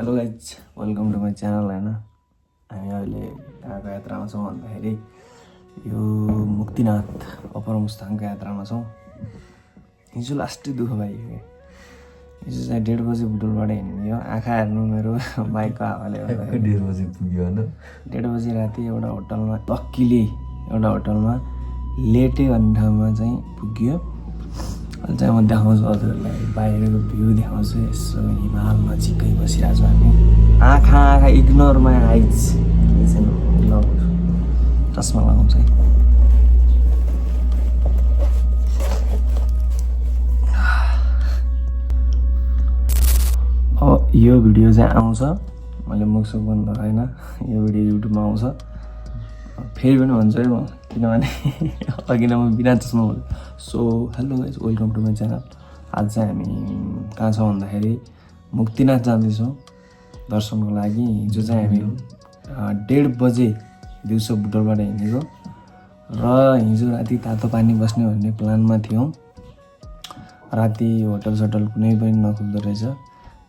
Hello guys, welcome to my channel. होइन, हामी अहिले कहाँको यात्रामा छौँ भन्दाखेरि यो मुक्तिनाथ अप्पर मुस्ताङको यात्रामा छौँ। हिजो लास्टै दुःख पाइयो। हिजो चाहिँ 1:30 बजी बुटोलबाट हिँड्यो। आँखा हेर्नु मेरो बाइकको हावाले गर्दा 1:30 बजी पुग्यो होइन। 1:30 बजी राति एउटा होटलमा लक्कीली एउटा होटलमा लेटे भन्ने ठाउँमा चाहिँ पुग्यो। अहिले चाहिँ म देखाउँछु हजुरहरूलाई, बाहिरको भ्यू देखाउँछु। यसो हिमाल नजिकै बसिरहेको छु हामी। आँखा इग्नोर माई आइज। ल चस्मा लगाउँछ है। अब यो भिडियो चाहिँ आउँछ, मैले मुखसुख बन्द होइन, यो भिडियो युट्युबमा आउँछ। फेरि पनि भन्छु है म, किनभने अघि नै म बिना चस्मा बोल्छु। So hello guys, welcome to my channel. आज चाहिँ हामी कहाँ छौँ भन्दाखेरि मुक्तिनाथ जाँदैछौँ दर्शनको लागि। हिजो चाहिँ हामी 1:30 बजे दिउँसो बुटोलबाट हिँडेको र हिजो राति तातो पानी बस्ने भन्ने प्लानमा थियौँ। राति होटल सटल कुनै पनि नखुल्दो रहेछ,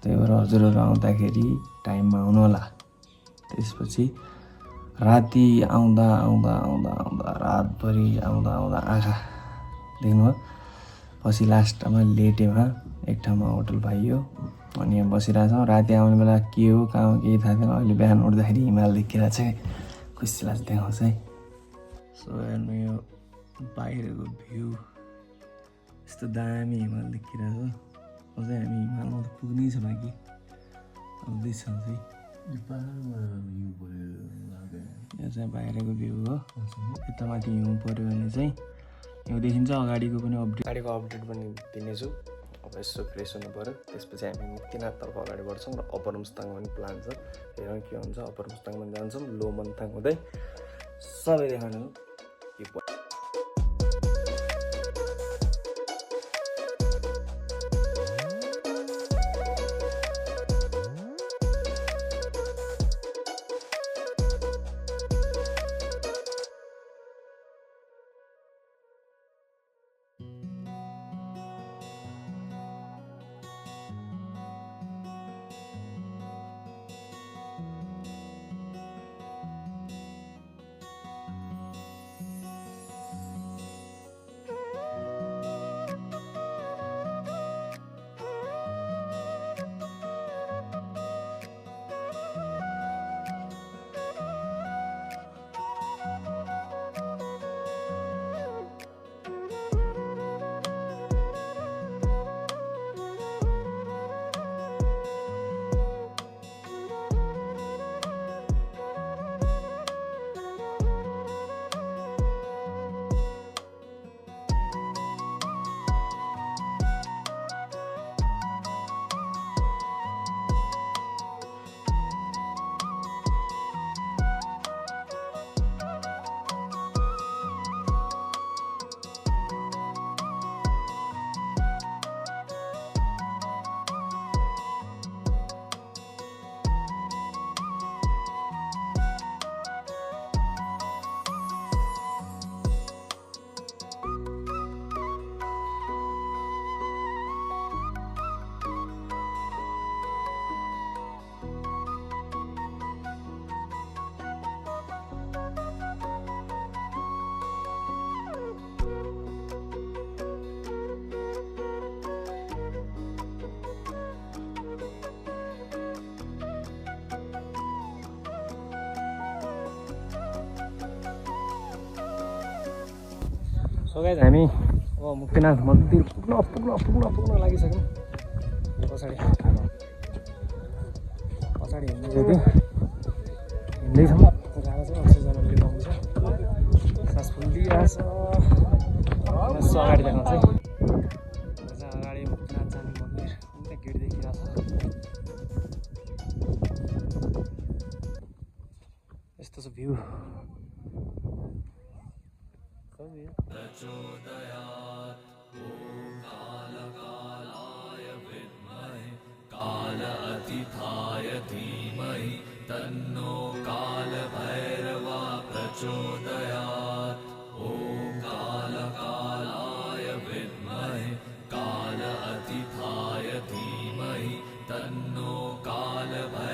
त्यही भएर हजुरहरू आउँदाखेरि टाइममा आउनु होला। त्यसपछि राति आउँदा रातभरि आउँदा आँखा देख्नुभयो। पछि लास्टमा लेटेमा एक ठाउँमा होटल पाइयो, अनि यहाँ बसिरहेछौँ। राति आउने बेला के हो कहाँ हो केही थाहा थिएन। अहिले बिहान उठ्दाखेरि हिमाल देखिरहेको छ, खुसी लाग्छ, देखाउँछ है। सो हेर्नु यो बाहिरको भ्यू, यस्तो दामी हिमाल देखिरहेको छ। अझै हामी हिमालमा त पुग्नै छ, बाँकी आउँदैछ चाहिँ। यो चाहिँ बाहिरको भ्यू हो। यता माथि हिउँ पऱ्यो भने चाहिँ हिउँ देखिन्छ। अगाडिको पनि अपडेट पनि दिनेछु। अब यसो फ्रेस हुनु पऱ्यो। त्यसपछि हामी मुक्तिनाथतर्फ अगाडि बढ्छौँ र अप्पर मुस्ताङ पनि प्लान छ। हेरौँ के हुन्छ। अप्पर मुस्ताङमा जान्छौँ, लो मन्थाङ हुँदै सबै देखाउनु हो। सो गाइज, हामी अब मुक्तिनाथ मन्दिर पुग्न लागिसक्यौँ। पछाडि हिँड्दैछौँ। जाँदा चाहिँ अक्सिजन अलिक आउँछ, सास फुलिरहेछ। यसो अगाडि देखाउँछ है। अगाडि मुक्तिनाथ जाने मन्दिर अन्त गेट देखिरहेछ। यस्तो छ भ्यू। प्रचोदयात् ॐ कालकालाय विद्महे कालातीताय धीमहि तन्नो कालभैरवा प्रचोदयात् ॐ कालकालाय विद्महे कालातीताय धीमहि तन्नो कालभैरवा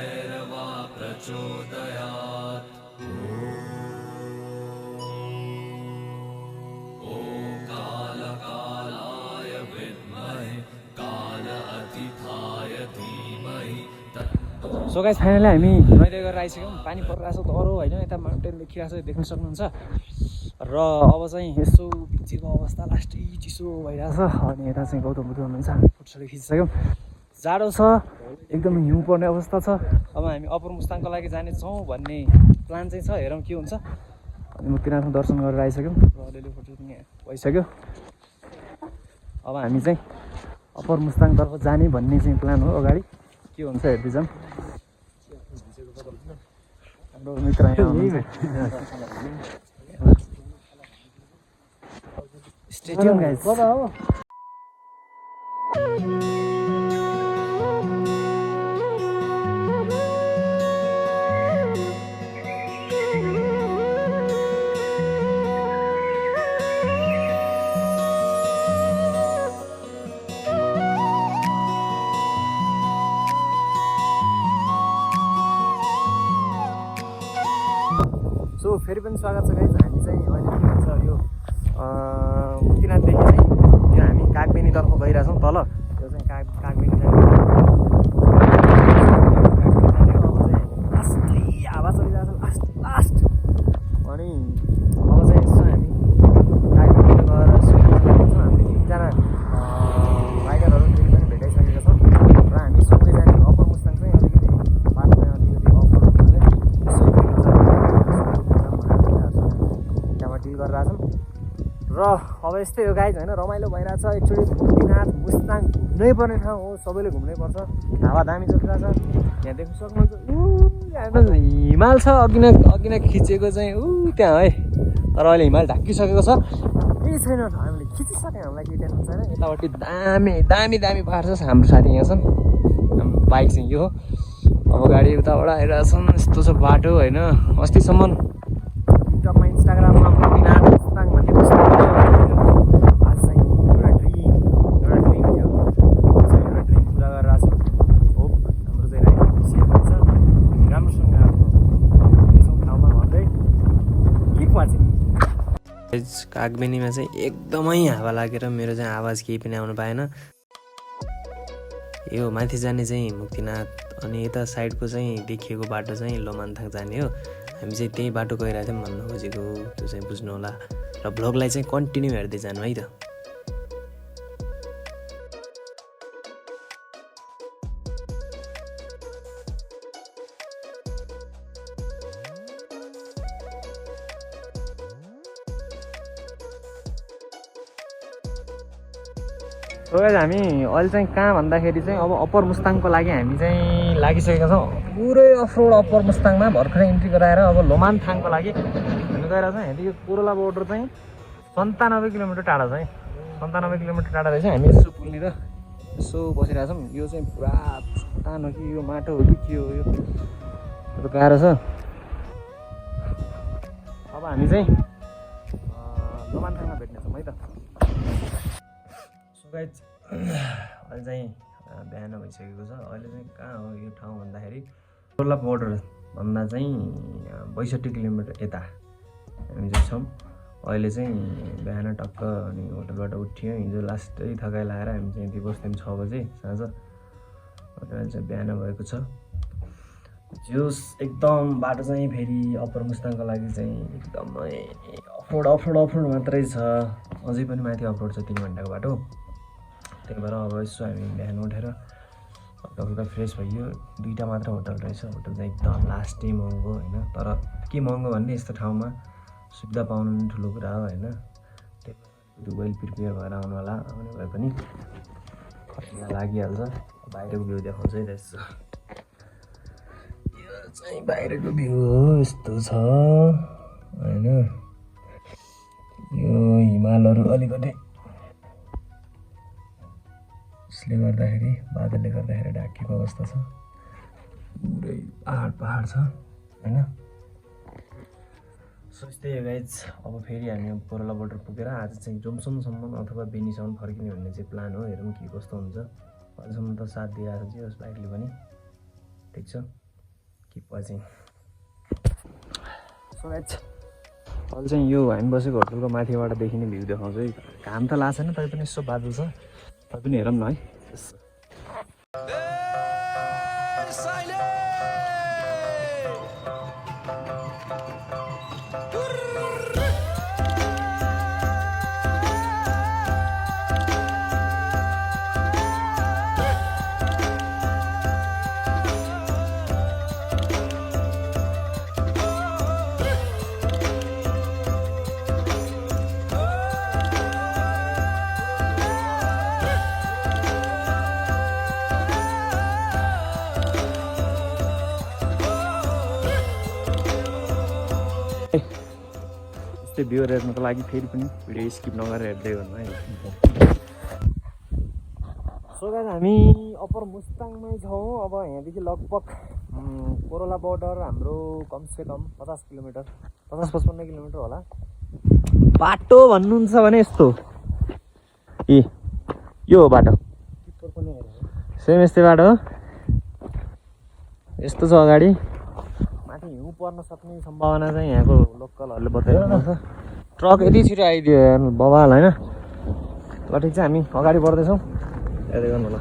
सो गाइस फाइनली हामी रैदै गरेर आइसक्यौँ पानी परिरहेको छ तरो होइन यता माउन्टेन देखिरहेको छ देख्न सक्नुहुन्छ र अब चाहिँ यसो भिजेको अवस्था लास्टै चिसो भइरहेछ अनि यता चाहिँ गौतम बुद्ध हुनुहुन्छ हामी फोटोसोटो खिचिसक्यौँ जाडो छ एकदमै हिउँ पर्ने अवस्था छ अब हामी अप्पर मुस्ताङको लागि जानेछौँ भन्ने प्लान चाहिँ छ हेरौँ के हुन्छ अनि मुक्तिनाथमा दर्शन गरेर आइसक्यौँ र अलिअलि फोटो पनि भइसक्यो अब हामी चाहिँ अप्पर मुस्ताङतर्फ जाने भन्ने चाहिँ प्लान हो अगाडि के हुन्छ हेर्दै जाऊँ हाम्रो मित्र Stay tuned, guys. सो फेरि पनि स्वागत छ गाइज हामी चाहिँ अहिले के भन्छ यो मुक्तिनाथदेखि चाहिँ यो हामी कागबेनीतर्फ गइरहेछौँ तल यो चाहिँ कागबेनी जाने अब चाहिँ लास्टै हावा चलिरहेको छ लास्ट अनि अब चाहिँ यसो हामी कागबेनीमा गएर सुत्छौँ हामीले तिनजना राइडरहरू फेरि पनि भेटाइसकेका छौँ र हामी सँगै जाने अप्पर मुस्ताङ चाहिँ अलिकति बाटोमा अलिकति अप्पर डिल गरेर छौँ र अब यस्तै हो गाइज होइन रमाइलो भइरहेछ एकचोटि मुक्तिनाथ मुस्ताङ घुम्नै पर्ने ठाउँ हो सबैले घुम्नै पर्छ हावा दामी चलिरहेछ यहाँ देख्न सक्नुहुन्छ यहाँ हिमाल छ अघि न खिचेको चाहिँ त्यहाँ है तर अहिले हिमाल ढाकिसकेको छ केही छैन हामीले खिचिसक्यो हामीलाई केही टेन्सन छैन यतापट्टि दामी पाहाड छ हाम्रो साथी यहाँ छन् हाम्रो बाइक चाहिँ यो हो अब गाडी उताबाट आइरहेछन् यस्तो छ बाटो होइन अस्तिसम्म टिकटकमा इन्स्टाग्राममा मुक्तिनाथ मुस्ताङ भन्ने कस्तो आज चाहिँ एउटा ड्रिम थियो एउटा ड्रिम पुरा गरेर आएको छु होप हाम्रो चाहिँ राइड सेफ हुन्छ राम्रोसँग आफ्नो ठाउँमा भन्दै किप वाचिङ कागबेनीमा चाहिँ एकदमै हावा लागेर मेरो चाहिँ आवाज केही पनि आउनु पाएन यो माथि जाने चाहिँ मुक्तिनाथ अनि यता साइडको चाहिँ देखिएको बाटो चाहिँ लोमान्थाङ जाने हो हामी चाहिँ त्यही बाटो गइरहेको थियौँ भन्न खोजेको त्यो चाहिँ बुझ्नु होला र भ्लगलाई चाहिँ कन्टिन्यू हेर्दै जानु है त सो गाइज हामी अहिले चाहिँ कहाँ भन्दाखेरि चाहिँ अब अप्पर मुस्ताङको लागि हामी चाहिँ लागिसकेका छौँ पुरै अफरोड अप्पर मुस्ताङमा भर्खरै इन्ट्री गराएर अब लोमान्थाङको लागि हामी गइरहेको छौँ यहाँदेखि कोरोला बोर्डर चाहिँ 97 किलोमिटर टाढा छ है 97 किलोमिटर टाढा रहेछ हामी यसो पुलनिर यसो बसिरहेको छौँ यो चाहिँ पुरा चट्टान हो कि यो माटो हो कि के हो यो गाह्रो छ अब हामी चाहिँ लोमान्थाङमा भेट्नेछौँ है त गाइज अहिले चाहिँ बिहान भइसकेको छ अहिले चाहिँ कहाँ हो यो ठाउँ भन्दाखेरि कोरोला बोर्डर भन्दा चाहिँ 62 किलोमिटर यता हामी चाहिँ छौँ अहिले चाहिँ बिहान टक्क अनि होटलबाट उठ्यौँ हिजो लास्टै थकाइ लगाएर हामी चाहिँ यति बस्थ्यौँ 6 बजे साँझ अहिले चाहिँ बिहान भएको छ जोस एकदम बाटो चाहिँ फेरि अप्पर मुस्ताङको लागि चाहिँ एकदमै अफरोड मात्रै छ अझै पनि माथि अफरोड छ 3 घन्टाको बाटो त्यही भएर अब यसो हामी बिहान उठेर हल्का फ्रेस भइयो 2टा मात्र होटल रहेछ होटल चाहिँ एकदम लास्टै महँगो होइन तर के महँगो भन्ने यस्तो ठाउँमा सुविधा पाउनु पनि ठुलो कुरा हो होइन त्यही भएर वेल प्रिपेयर भएर आउनु होला आउने भए पनि खर्च लागिहाल्छ बाहिरको भ्यू देखाउँछ है त्यसो यो चाहिँ बाहिरको भ्यू हो यस्तो छ होइन यो हिमालहरू अलिकति यसले गर्दाखेरि बादलले गर्दाखेरि ढाकिएको अवस्था छ पुरै पहाड छ होइन सोच्दै हो गाइज अब फेरि हामी कोरोला बोर्डर पुगेर आज चाहिँ जोमसोमसम्म अथवा बेनीसम्म फर्किने भन्ने चाहिँ प्लान हो हेरौँ के कस्तो हुन्छ अहिलेसम्म त साथ दिइरहेको छ यस बाइकले पनि ठिक छ किप वाचिङ सो गाइज अहिले चाहिँ यो हामी बसेको होटलको माथिबाट देखिने भ्यू देखाउँछ है घाम त लाग्छ छैन तै पनि यसो बादल छ तै पनि हेरौँ न है त्यस्तै भ्यूहरू हेर्नुको लागि फेरि पनि भिडियो स्किप नगरेर हेर्दै गर्नु है। सो गाइस हामी अप्पर मुस्ताङमै छौँ। अब यहाँदेखि लगभग कोरोला बोर्डर हाम्रो कमसेकम 50 किलोमिटर 50-55 किलोमिटर होला। बाटो भन्नुहुन्छ भने यस्तो यो हो बाटो, सेम यस्तै बाटो हो। यस्तो छ अगाडि, माथि हिउँ पर्न सक्ने सम्भावना चाहिँ यहाँको लोकलहरूले बताइरहेको छ। ट्रक यति छिटो आइदियो बवाल होइन। ल ठिक छ, हामी अगाडि बढ्दैछौँ, हेर्दै गर्नु होला।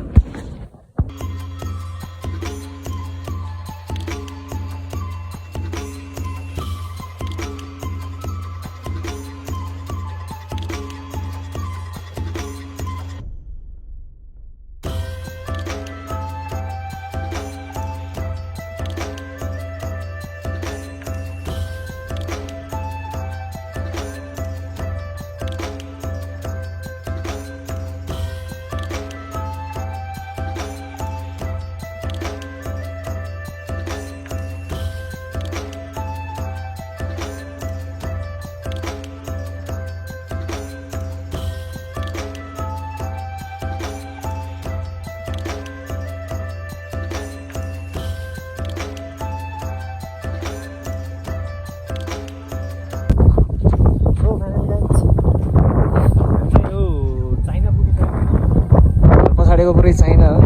पछाडिको पुरै चाइना हो।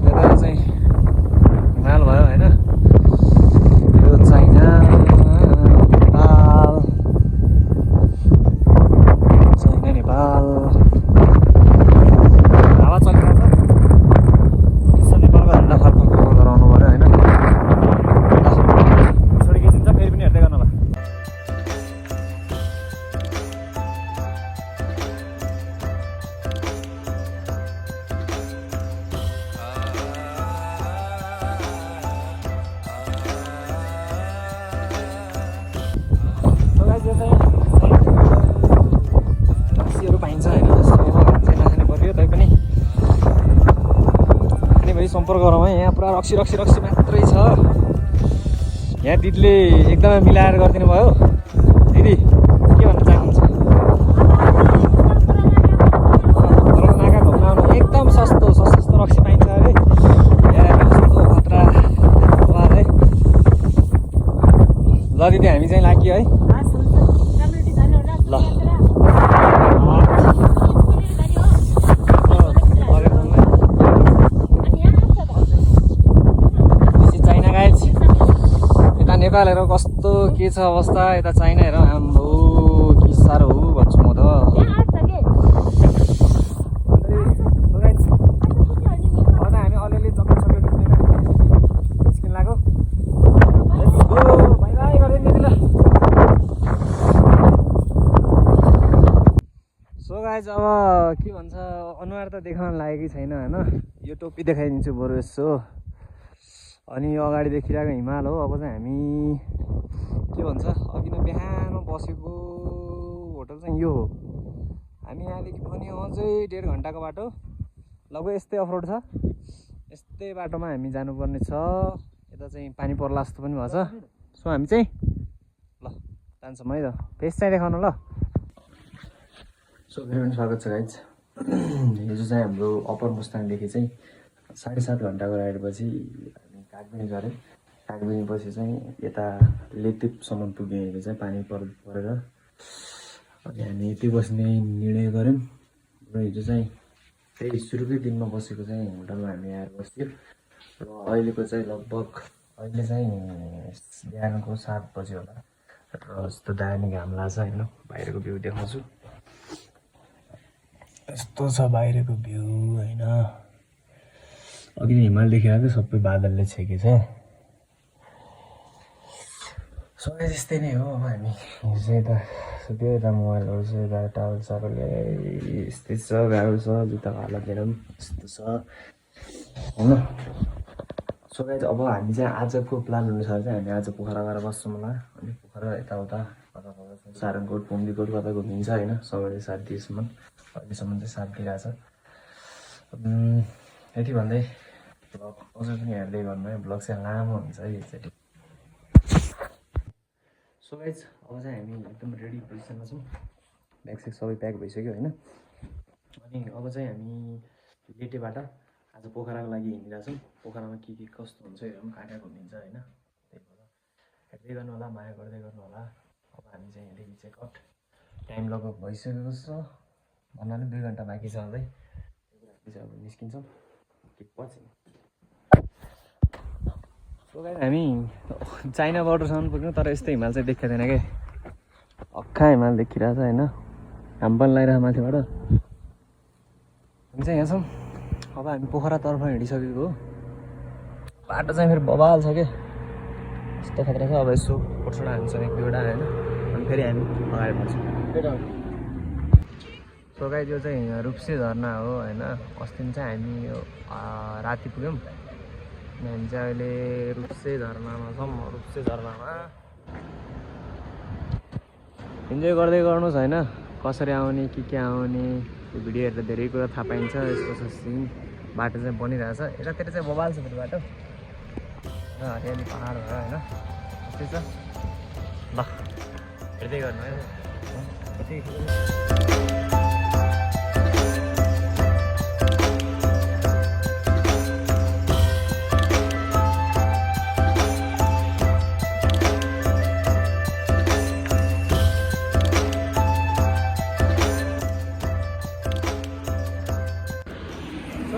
यता चाहिँ हिमाल भयो होइन। यो चाइना, नेपाल, नेपाल हावा चलिरहेको छ। यसो नेपालको झन्डा फर्क गराउनु पऱ्यो होइन। छोडी खिचिन्छ, फेरि पनि हेर्दै गर्नु होला। रक्सीहरू पाइन्छ होइन, नखाने पर्यो तैपनि खाने भए सम्पर्क गरौँ है। यहाँ पुरा रक्सी रक्सी रक्सी मात्रै छ। यहाँ दिदीले एकदमै मिलाएर गरिदिनु भयो। दिदी के भन्न चाहनुहुन्छ? नाका घुम्न आउनु एकदम सस्तो सस्तो रक्सी पाइन्छ अरे। यहाँ कस्तो खतरा है। ल दिदी हामी चाहिँ लाग्यो है। ल चाइना गाइज, यता नेपाल हेर कस्तो के छ अवस्था, यता चाइना हेर आम्बो के साह्रो हो भन्छु म त। हामी अलिअलि चक्कर निस्किन लाग्यो। बाई बाई गरिदिनु ल। सो गाइज अब के भन्छ, अनुहार त देखाउन लागेकै छैन होइन। यो टोपी देखाइदिन्छु बरु यसो। अनि यो अगाडि देखिरहेको हिमाल हो। अब चाहिँ हामी के भन्छ, अघि नै बिहान बसेको होटल चाहिँ यो हो। हामी यहाँदेखि पनि अझै 1.5 घन्टाको बाटो, लगभग यस्तै अफरोड छ। यस्तै बाटोमा हामी जानुपर्ने छ। यता चाहिँ पानी पर्ला जस्तो पनि भएछ। सो हामी चाहिँ ल जान्छौँ है त। फेस चाहिँ देखाउनु ल। सो फेरि पनि स्वागत छ गाइज। हिजो चाहिँ हाम्रो अप्पर मुस्ताङदेखि चाहिँ 7.5 घन्टाको राइडपछि हामी कागबिनी गऱ्यौँ। कागबिनीपछि चाहिँ यता लेतिपसम्म पुग्यौँ। हिजो चाहिँ पानी परेर अनि हामी यति बस्ने निर्णय गऱ्यौँ र हिजो चाहिँ त्यही सुरुकै दिनमा बसेको चाहिँ होटलमा हामी आएर बस्थ्यौँ। र अहिलेको चाहिँ लगभग अहिले चाहिँ बिहानको 7 बजी होला र यस्तो दामी घाम लाग्छ होइन। बाहिरको भ्यू देखाउँछु। यस्तो छ बाहिरको भ्यू होइन। अघि नै हिमाल देखिरहेको सबै बादलले छेकेछ। सबै त्यस्तै नै हो। अब हामी हिजो यता सुत्यो, यता मोबाइलहरू छ, यता टावल सावलले यस्तै छ। गाह्रो छ, जुत्ताको हालततिर पनि यस्तो छ होइन। सो गाइज अब हामी चाहिँ आजको प्लान अनुसार चाहिँ हामी आज पोखरा गएर बस्छौँ होला। अनि पोखरा यताउता कता कता सारङकोट पुम्दीकोट कता घुमिन्छ होइन। सबै 7 दिनसम्म, अहिलेसम्म चाहिँ 7 दिइरहेछ। यति भन्दै ब्लग अझै पनि हेर्दै गर्नु है। ब्लग चाहिँ लामो हुन्छ है एकचोटि। गाइज अब चाहिँ हामी एकदम रेडी पोजिसनमा छौँ, ब्याग सेग सबै प्याक भइसक्यो होइन। अनि अब चाहिँ हामी लेटेबाट आज पोखराको लागि हिँडिरहेको छौँ। पोखरामा के कस्तो हुन्छ हेरौँ, कहाँ कहाँ घुमिन्छ होइन। त्यही भएर हेर्दै गर्नु होला, माया गर्दै गर्नु होला। अब हामी चाहिँ यहाँदेखि चेकआउट टाइम लगभग भइसकेको छ, भन्नाले 2 घन्टा बाँकी छ अझै। त्यही चाहिँ अब निस्किन्छौँ कि पछि। सो गाइस हामी चाइना बोर्डरसम्म पुग्यौँ, तर यस्तो हिमाल चाहिँ देखाएको थिएन क्या। अक्खा हिमाल देखिरहेको छ होइन, हाम पनि लगाइरहेको माथिबाट। हामी चाहिँ यहाँ छौँ। अब हामी पोखरातर्फ हिँडिसकेको हो। बाटो चाहिँ फेरि बबाल छ क्या, यस्तो खतरा छ। अब यसो फोटोसोटो हान्छौँ 1-2वटा होइन, अनि फेरि हामी अगाडि बढ्छौँ। सो गाइस यो चाहिँ रुप्से झरना हो होइन। अस्ति चाहिँ हामी यो राति पुग्यौँ। हामी चाहिँ अहिले रुप्से झरनामा छौँ। रुप्से झरनामा इन्जोय गर्दै गर्नुहोस् होइन। कसरी आउने के आउने त्यो भिडियो हेर्दा धेरै कुरा थाहा पाइन्छ। यस्तो छ सिन, बाटो चाहिँ बनिरहेछ। यतातिर चाहिँ बबाल छ फेरि बाटो र हरियाली पाहाड भयो होइन, त्यस्तै छ। ल हेर्दै गर्नु है।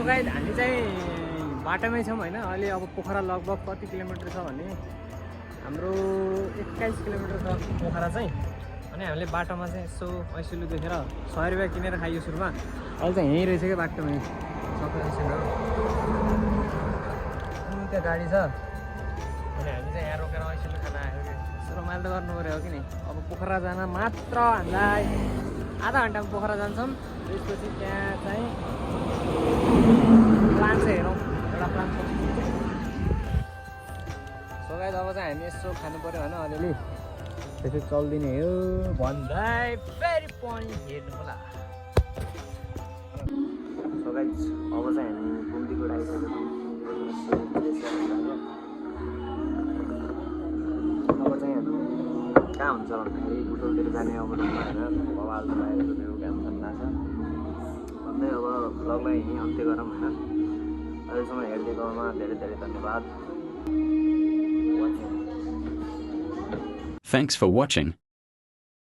गाइस हामी चाहिँ बाटोमै छौँ होइन। अहिले अब पोखरा लगभग कति किलोमिटर छ भने हाम्रो 21 किलोमिटर छ पोखरा चाहिँ। अनि हामीले बाटोमा चाहिँ यसो ऐसुलु देखेर 100 रुपियाँ किनेर खाइयो सुरुमा। अहिले चाहिँ यहीँ रहेछ क्या बाटोमै सबै ऐसुलु। त्यहाँ गाडी छ, अनि हामी चाहिँ यहाँ रोकेर ऐसुलु खान आयो कि। यसो रमाइलो त गर्नु पऱ्यो हो कि नि। अब पोखरा जान मात्र हामीलाई आधा घन्टामा पोखरा जान्छौँ। त्यसपछि त्यहाँ चाहिँ प्लान चाहिँ हेरौँ, एउटा प्लान। सो गाइस अब चाहिँ हामी यसो खानु पऱ्यो होइन अलिअलि, त्यसपछि चल्दिने हो भन्दै फेरि पनि हेर्नु होला। सो गाइस अब चाहिँ हामी घुम्तीको आइसकेको छौँ। अब चाहिँ हामी कहाँ हुन्छ भन्दाखेरि बुटोलतिर जाने अवरोधमा होइन। बबाल लगाएको त्यो काम धन्दा छ भन्दै अब ब्लगलाई यहीँ अन्त्य गरौँ होइन। अहिलेसम्म हेरिदिएकोमा धेरै धेरै धन्यवाद। Thanks for watching.